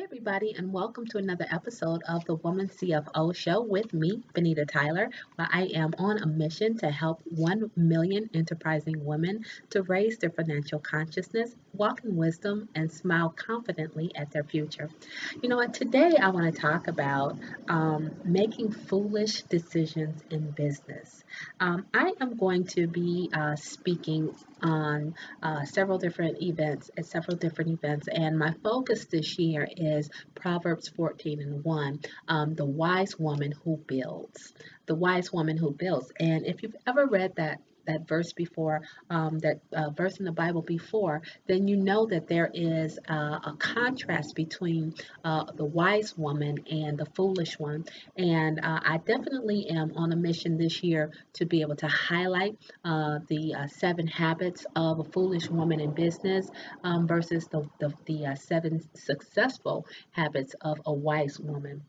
Hey, everybody, and welcome to another episode of the Woman CFO Show with me, Benita Tyler, where I am on a mission to help 1 million enterprising women to raise their financial consciousness, walk in wisdom, and smile confidently at their future. You know what? Today I want to talk about making foolish decisions in business. I am going to be speaking on several different events at several different events, and my focus this year is Proverbs 14 and 1, the wise woman who builds. The wise woman who builds. And if you've ever read that verse before, that verse in the Bible before, then you know that there is a contrast between the wise woman and the foolish one. And I definitely am on a mission this year to be able to highlight the 7 habits of a foolish woman in business versus the 7 successful habits of a wise woman.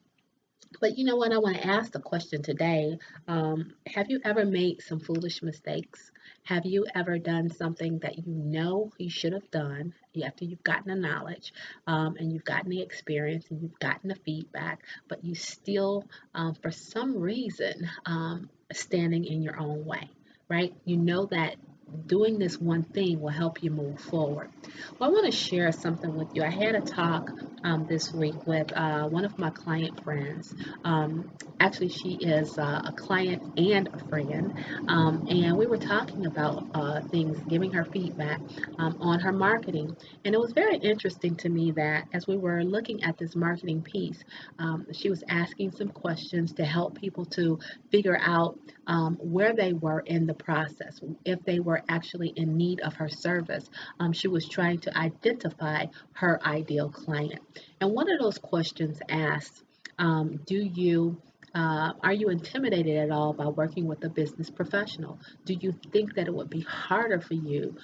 But you know what? I want to ask the question today. Have you ever made some foolish mistakes? Have you ever done something that you know you should have done after you've gotten the knowledge and you've gotten the experience and you've gotten the feedback, but you still, for some reason, standing in your own way, right? You know that doing this one thing will help you move forward. Well, I want to share something with you. I had a talk this week with one of my client friends. Actually, she is a client and a friend, and we were talking about things, giving her feedback on her marketing. And it was very interesting to me that as we were looking at this marketing piece, she was asking some questions to help people to figure out where they were in the process, if they were actually in need of her service. She was trying to identify her ideal client. And one of those questions asked, do you are you intimidated at all by working with a business professional? Do you think that it would be harder for you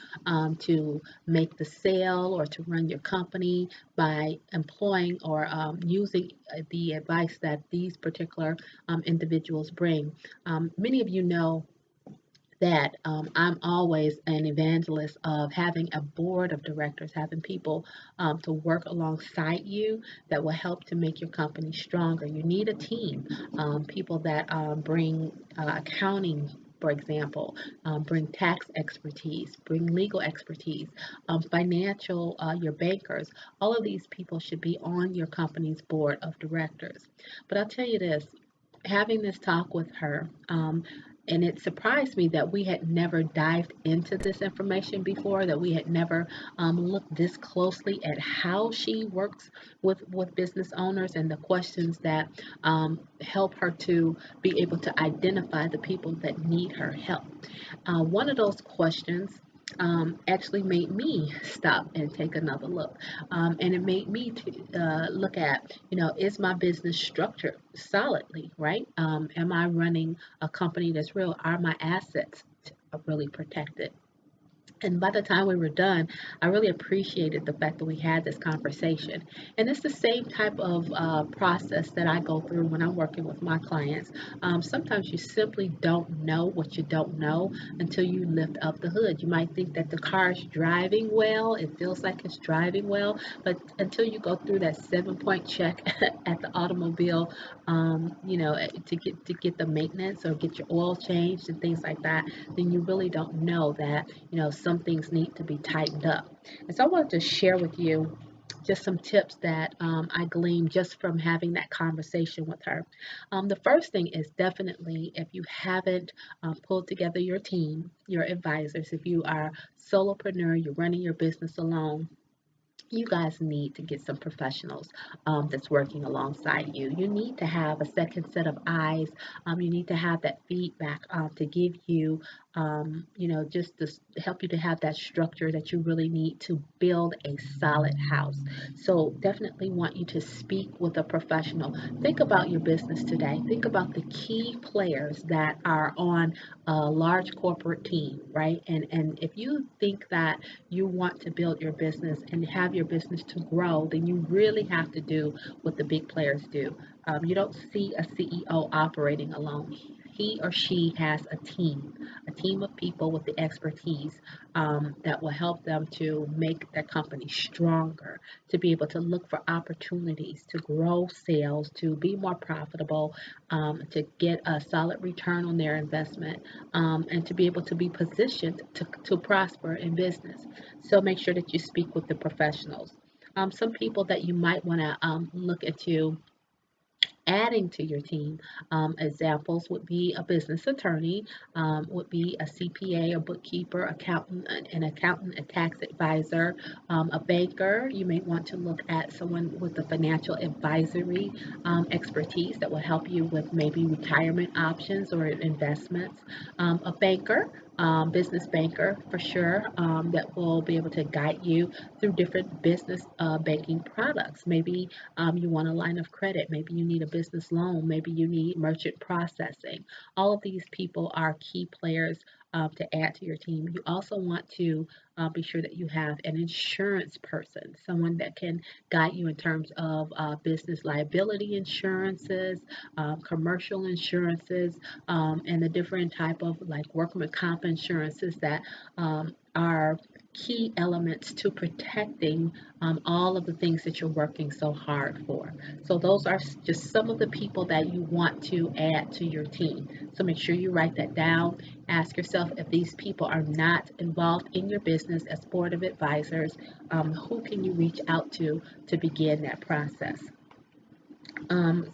to make the sale or to run your company by employing or using the advice that these particular individuals bring? Many of you know that I'm always an evangelist of having a board of directors, having people to work alongside you that will help to make your company stronger. You need a team, people that bring accounting. For example, bring tax expertise, bring legal expertise, financial, your bankers. All of these people should be on your company's board of directors. But I'll tell you this, having this talk with her, and it surprised me that we had never dived into this information before, that we had never looked this closely at how she works with business owners and the questions that help her to be able to identify the people that need her help. One of those questions actually made me stop and take another look. And it made me look at, is my business structured solidly, right? Am I running a company that's real? Are my assets really protected? And by the time we were done, I really appreciated the fact that we had this conversation. And it's the same type of process that I go through when I'm working with my clients. Sometimes you simply don't know what you don't know until you lift up the hood. You might think that the car is driving well, it feels like it's driving well, but until you go through that 7 point check at the automobile, to get the maintenance or get your oil changed and things like that, then you really don't know that some things need to be tightened up. And so I wanted to share with you just some tips that I gleaned just from having that conversation with her. The first thing is definitely, if you haven't pulled together your team, your advisors, if you are solopreneur, you're running your business alone, you guys need to get some professionals that's working alongside you. You need to have a second set of eyes. You need to have that feedback to give you, just to help you to have that structure that you really need to build a solid house. So definitely want you to speak with a professional. Think about your business today. Think about the key players that are on a large corporate team, right? And if you think that you want to build your business and have your business to grow, then you really have to do what the big players do. You don't see a CEO operating alone. he or she has a team of people with the expertise that will help them to make their company stronger, to be able to look for opportunities to grow sales, to be more profitable, to get a solid return on their investment, and to be able to be positioned to prosper in business. So make sure that you speak with the professionals. Some people that you might want to look into adding to your team. Examples would be a business attorney, would be a CPA, a bookkeeper, accountant, an accountant, a tax advisor, a banker. You may want to look at someone with the financial advisory expertise that will help you with maybe retirement options or investments. A banker. Business banker for sure, that will be able to guide you through different business banking products. Maybe you want a line of credit, maybe you need a business loan, maybe you need merchant processing. All of these people are key players to add to your team. You also want to be sure that you have an insurance person, someone that can guide you in terms of business liability insurances, commercial insurances, and the different type of like workman comp insurances that are key elements to protecting all of the things that you're working so hard for. So those are just some of the people that you want to add to your team. So make sure you write that down. Ask yourself if these people are not involved in your business as board of advisors, who can you reach out to begin that process?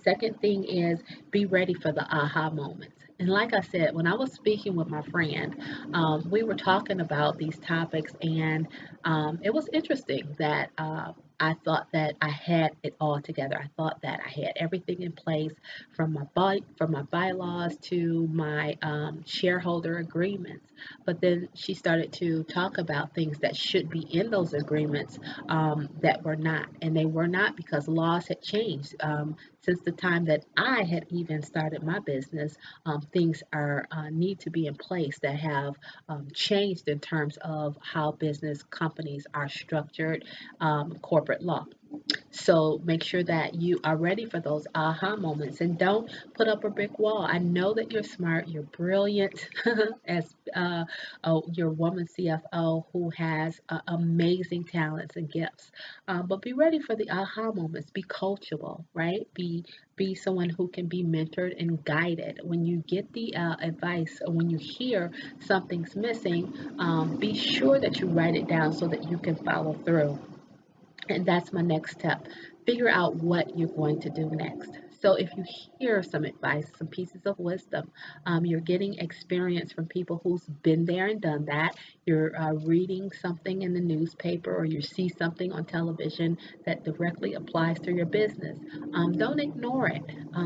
Second thing is be ready for the aha moments. And like I said, when I was speaking with my friend, we were talking about these topics, and it was interesting that I thought that I had it all together. I thought that I had everything in place from my bylaws to my shareholder agreements. But then she started to talk about things that should be in those agreements that were not, and they were not because laws had changed. Since the time that I had even started my business, things are need to be in place that have changed in terms of how business companies are structured, corporate law. So make sure that you are ready for those aha moments and don't put up a brick wall. I know that you're smart, you're brilliant as your woman CFO who has amazing talents and gifts. But be ready for the aha moments. Be coachable, right? Be someone who can be mentored and guided. When you get the advice or when you hear something's missing, be sure that you write it down so that you can follow through. And that's my next step. Figure out what you're going to do next. So if you hear some advice, some pieces of wisdom, you're getting experience from people who's been there and done that. You're reading something in the newspaper or you see something on television that directly applies to your business. Don't ignore it.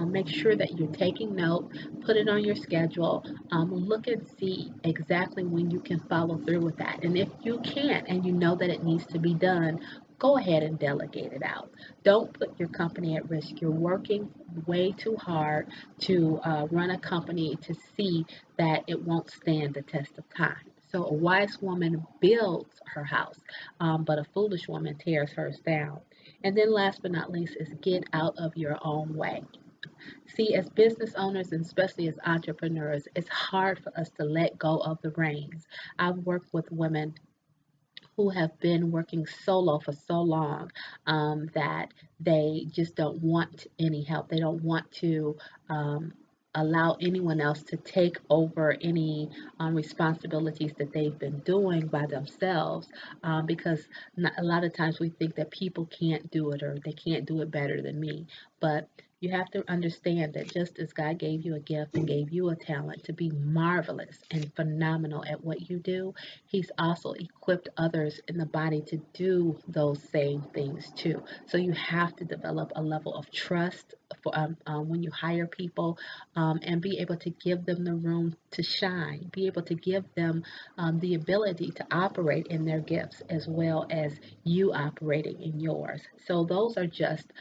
Make sure that you're taking note, put it on your schedule, look and see exactly when you can follow through with that. And if you can't and you know that it needs to be done, go ahead and delegate it out. Don't put your company at risk. You're working way too hard to run a company to see that it won't stand the test of time. So a wise woman builds her house, but a foolish woman tears hers down. And then last but not least is get out of your own way. See, as business owners and especially as entrepreneurs, it's hard for us to let go of the reins. I've worked with women who have been working solo for so long that they just don't want any help. They don't want to allow anyone else to take over any responsibilities that they've been doing by themselves because a lot of times we think that people can't do it or they can't do it better than me. But you have to understand that just as God gave you a gift and gave you a talent to be marvelous and phenomenal at what you do, He's also equipped others in the body to do those same things too. So you have to develop a level of trust for, when you hire people and be able to give them the room to shine, be able to give them the ability to operate in their gifts as well as you operating in yours. So those are just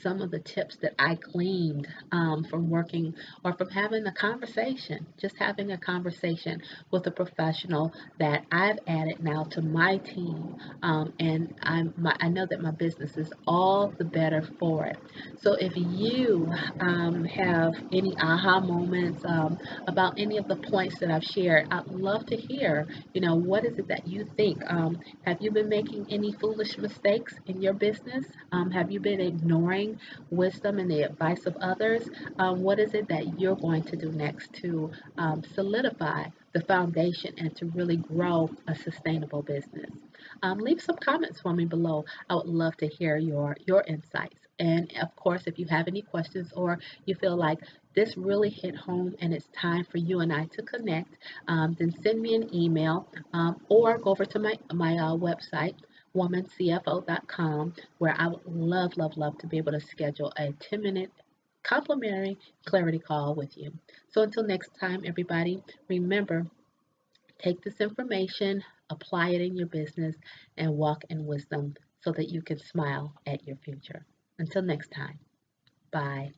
some of the tips that I gleaned from working or from having a conversation, just having a conversation with a professional that I've added now to my team. And I know that my business is all the better for it. So if you have any aha moments about any of the points that I've shared, I'd love to hear, what is it that you think? Have you been making any foolish mistakes in your business? Have you been ignoring wisdom and the advice of others? What is it that you're going to do next to solidify the foundation and to really grow a sustainable business? Leave some comments for me below. I would love to hear your insights. And of course, if you have any questions or you feel like this really hit home and it's time for you and I to connect, then send me an email or go over to my website, womancfo.com, where I would love, love, love to be able to schedule a 10-minute complimentary clarity call with you. So until next time, everybody, remember, take this information, apply it in your business, and walk in wisdom so that you can smile at your future. Until next time, bye.